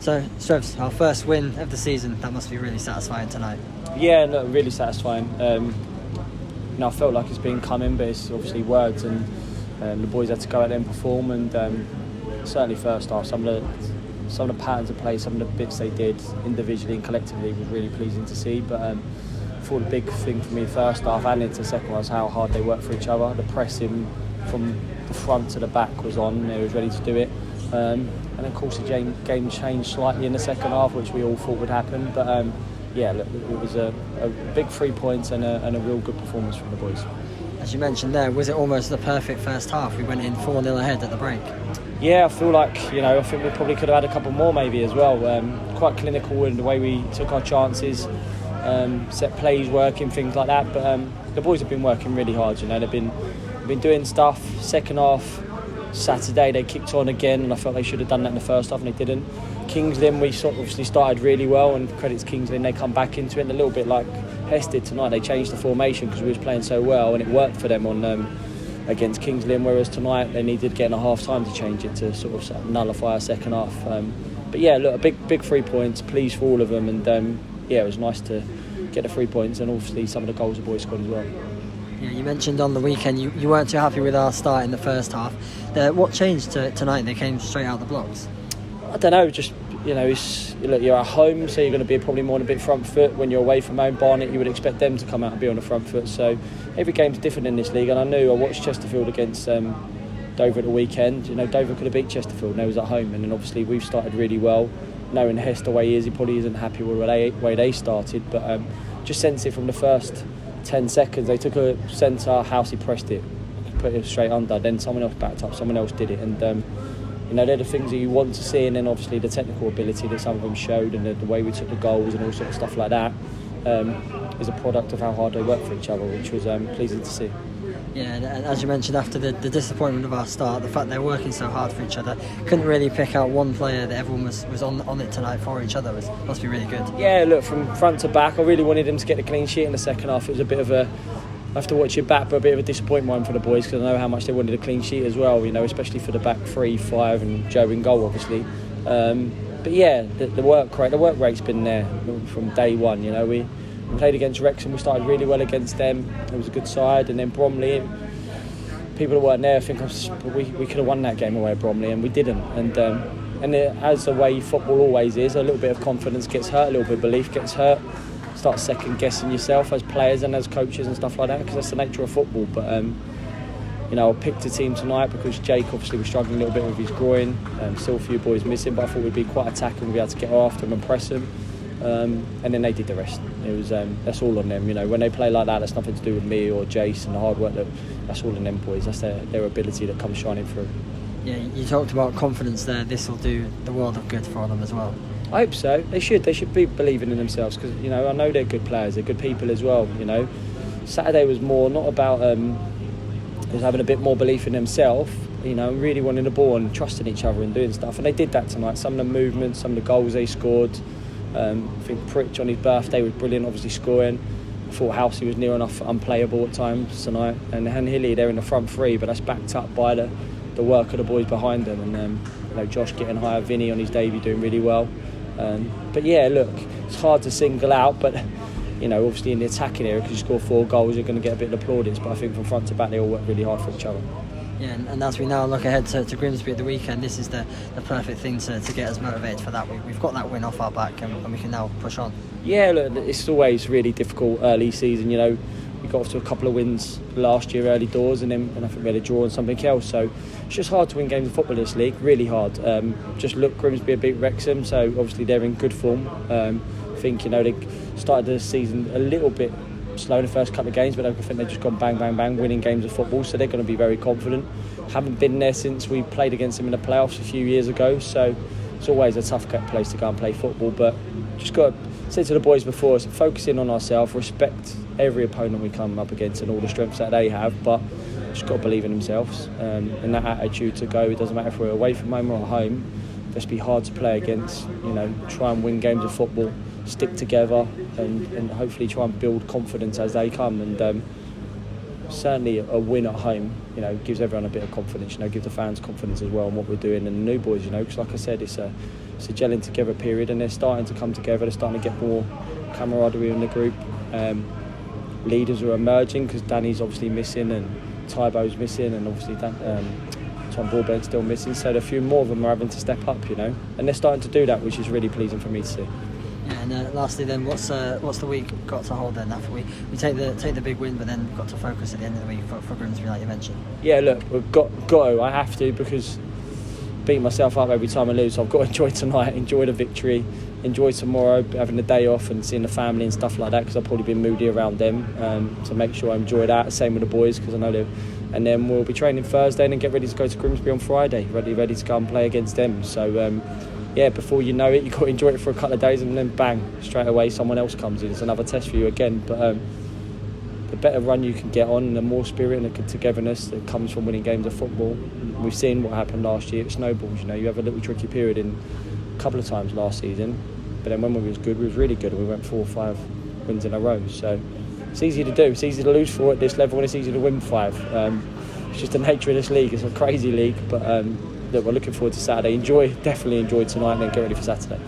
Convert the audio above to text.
So, Strevs, our first win of the season, that must be really satisfying tonight. Yeah, no, really satisfying. I felt like it's been coming, but it's obviously worked, and the boys had to go out there and perform, and certainly first half, some of the patterns of play, some of the bits they did individually and collectively was really pleasing to see. But I thought the big thing for me first half and into the second was how hard they worked for each other. The pressing from the front to the back was on, they was ready to do it. And of course the game changed slightly in the second half, which we all thought would happen. But look, it was a big 3 points and a real good performance from the boys. As you mentioned there, was it almost the perfect first half? We went in 4-0 ahead at the break. Yeah, I feel like, I think we probably could have had a couple more maybe as well. Quite clinical in the way we took our chances, set plays working, things like that. But the boys have been working really hard, they've been doing stuff. Second half, Saturday, they kicked on again, and I felt they should have done that in the first half, and they didn't. Kings Lynn, we obviously started really well, and credits Kings Lynn, they come back into it, and a little bit like Hess did tonight. They changed the formation because we was playing so well, and it worked for them on against Kings Lynn, whereas tonight they needed to get in a half time to change it to sort of nullify a second half. But yeah, look, a big 3 points, pleased for all of them, and it was nice to get the 3 points, and obviously some of the goals the boys scored as well. Yeah, you mentioned on the weekend you weren't too happy with our start in the first half. What changed tonight? They came straight out the blocks. I don't know, just you're at home, so you're going to be probably more on a bit front foot. When you're away from home, Barnet, you would expect them to come out and be on the front foot. So every game's different in this league, and I watched Chesterfield against Dover at the weekend. Dover could have beat Chesterfield, and they was at home, and then obviously we've started really well. Knowing Hess the way he is, he probably isn't happy with the way they started, but just sense it from the first 10 seconds. They took a centre, Housey pressed it, put it straight under, then someone else backed up, someone else did it, and they're the things that you want to see, and then obviously the technical ability that some of them showed, and the way we took the goals and all sorts of stuff like that is a product of how hard they work for each other, which was pleasing to see. Yeah, and as you mentioned, after the disappointment of our start, the fact they're working so hard for each other, couldn't really pick out one player that everyone was on it tonight for each other. Must be really good. Yeah, look, from front to back, I really wanted them to get the clean sheet in the second half. It was a bit of I have to watch it back, but a bit of a disappointing one for the boys, because I know how much they wanted a clean sheet as well, especially for the back 3, 5 and Joe in goal, obviously. But yeah, the work rate's been there from day one. We played against Wrexham, we started really well against them. It was a good side, and then Bromley, people that weren't there think we could have won that game away at Bromley, and we didn't. And as the way football always is, a little bit of confidence gets hurt, a little bit of belief gets hurt. Start second guessing yourself as players and as coaches and stuff like that, because that's the nature of football. But I picked a team tonight because Jake obviously was struggling a little bit with his groin, still a few boys missing, but I thought we'd be quite attacking, we'd be able to get after them and press them, and then they did the rest. It was that's all on them. When they play like that, that's nothing to do with me or Jace and the hard work. That's all on them boys. That's their ability that comes shining through. Yeah, you talked about confidence there. This will do the world of good for them as well. I hope so. They should be believing in themselves, because I know they're good players, they're good people as well. Saturday was more not about just having a bit more belief in themselves, really wanting the ball and trusting each other and doing stuff, and they did that tonight. Some of the movements, some of the goals they scored. I think Pritch on his birthday was brilliant, obviously scoring. I thought Housey was near enough unplayable at times tonight, and Hilly, they're in the front 3, but that's backed up by the work of the boys behind them, and Josh getting higher, Vinny on his debut doing really well. But yeah, look, it's hard to single out, but obviously in the attacking area, because you score 4 goals, you're going to get a bit of plaudits. But I think from front to back, they all work really hard for each other. Yeah, and as we now look ahead to Grimsby at the weekend, this is the perfect thing to get us motivated for that. We've got that win off our back, and we can now push on. Yeah, look, it's always really difficult early season. We got off to a couple of wins last year early doors, and I think we had a draw and something else. So it's just hard to win games of football in this league, really hard. Just look, Grimsby beat Wrexham, so obviously they're in good form. I think they started the season a little bit slow in the first couple of games, but I think they've just gone bang, bang, bang, winning games of football, so they're going to be very confident. Haven't been there since we played against them in the playoffs a few years ago, so it's always a tough place to go and play football, but just got to say to the boys before, focusing on ourselves, respect every opponent we come up against and all the strengths that they have, but just got to believe in themselves, and that attitude to go. It doesn't matter if we're away from home or at home, just be hard to play against, try and win games of football, stick together, and hopefully try and build confidence as they come. And certainly a win at home, gives everyone a bit of confidence, gives the fans confidence as well in what we're doing, and the new boys, because like I said, it's it's a gelling together period, and they're starting to come together. They're starting to get more camaraderie in the group. Leaders are emerging because Danny's obviously missing and Tybo's missing, and obviously Tom Broadbent's still missing. So a few more of them are having to step up, and they're starting to do that, which is really pleasing for me to see. Yeah, and lastly, then, what's the week got to hold then? After we take the big win, but then got to focus at the end of the week for Grimsby, like you mentioned. Yeah, look, we've got to. I have to, because beat myself up every time I lose. So I've got to enjoy tonight, enjoy the victory, enjoy tomorrow, having the day off and seeing the family and stuff like that, because I've probably been moody around them. So make sure I enjoy that. Same with the boys, because I know they're. And then we'll be training Thursday and then get ready to go to Grimsby on Friday, ready to go and play against them. So before you know it, you've got to enjoy it for a couple of days, and then bang, straight away someone else comes in. It's another test for you again. But the better run you can get on, and the more spirit and the togetherness that comes from winning games of football. We've seen what happened last year. It snowballs. You have a little tricky period in a couple of times last season, but then when we was good, we was really good, and we went 4 or 5 wins in a row. So it's easy to do. It's easy to lose 4 at this level, and it's easy to win 5. It's just the nature of this league. It's a crazy league, but look, we're looking forward to Saturday. Definitely enjoy tonight, and then get ready for Saturday.